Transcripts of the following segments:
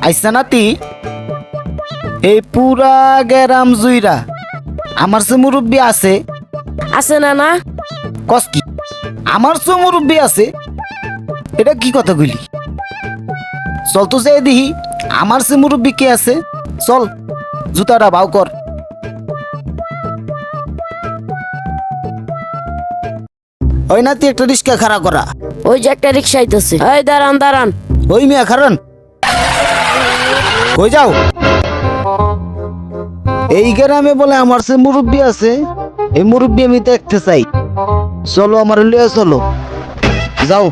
আইসা নাতি এই পুরা গ্যারাম জুইরা আমার সে মুরব্বী আছে আছে না না কস কি আমার সে মুরব্বী আছে এটা কি কথা কইলি চল তো যাই দেখি আমার সে মুরব্বী কে আছে চল জুতাটা বাউ কর ওই নাতি একটা রিক্সা খাড়া করা ওই যে একটা রিক্সা আইতেছে এই দাঁড়ান দাঁড়ান ওই মিয়া খারান কই যাও এই গ্রামে বলে আমার সে মুরব্বী আছে এই মুরব্বী আমি দেখতে চাই চলো আমার লিয়ে চলো যাও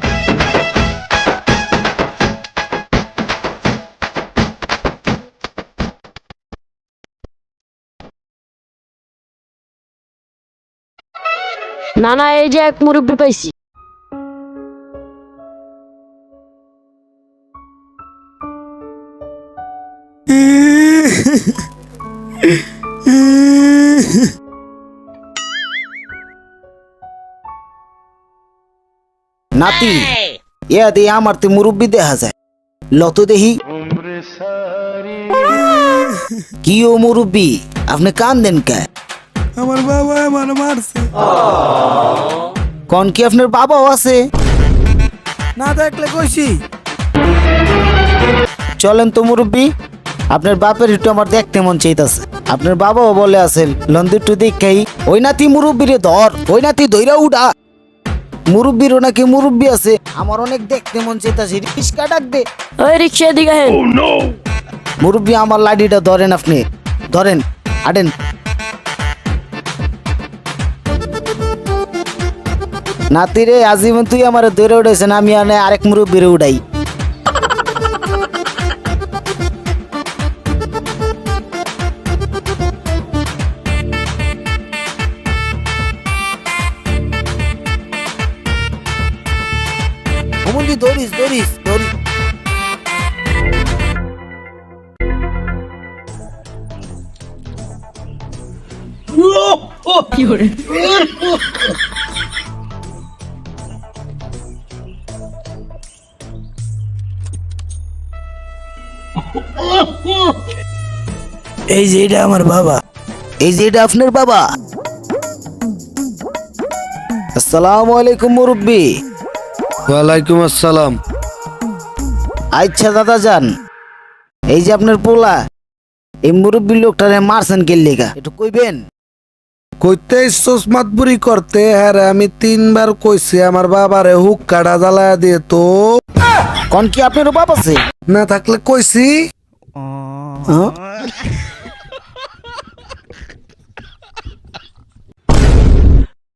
না না এই যে এক মুরব্বি পাইছি নাতি ইয়া দিয়ে আমার তো মুরব্বী দেখা যায় লত দেখি কি ও মুরব্বী আপনি কান দেন কে আমার বাবা আমার মারছে কোন কি আপনার বাবাও আছে না দেখলে কইছি চলেন তো মুরব্বী আপনার বাপের একটু আমার দেখতে মন চাইতাছে আপনার বাবাও বলে আছেন লন্দির টু দেখাই ওই নাতি মুরব্বীরে ধর ওই নাতি দইরা উড়া মুরব্বীরও নাকি মুরব্বী আছে আমার অনেক দেখতে মন চাইতাছে রিক্সা ডাক দে ওই রিক্সা দিকে হেন মুরব্বী আমার লাডিটা ধরেন আপনি ধরেন আডেন নাতি রে আজীবন তুই আমার দৌড়ে উঠেছেন আমি আরেক মুরব্বীরে উঠাই দৌড়িস দৌড়িস দৌড়িস এই যে এটা আমার বাবা এই যে এটা আপনার বাবা আসসালামু আলাইকুম মুরব্বী ওয়ালাইকুম আসসালাম আচ্ছা দাদা যান এই যে আপনার পোলা এই মুরব্বী লোকটারে মারছেন কে লেগা একটু কইবেন কইতে ইচ্ছস মাতবুরি করতে হ্যাঁ রে, আমি 3 বার কইছি আমার বাবারে হুক কাটা জ্বালায়া দিয়ে তো কোন কি আপনার বাপ আছে না থাকলে কইছি হ্যাঁ?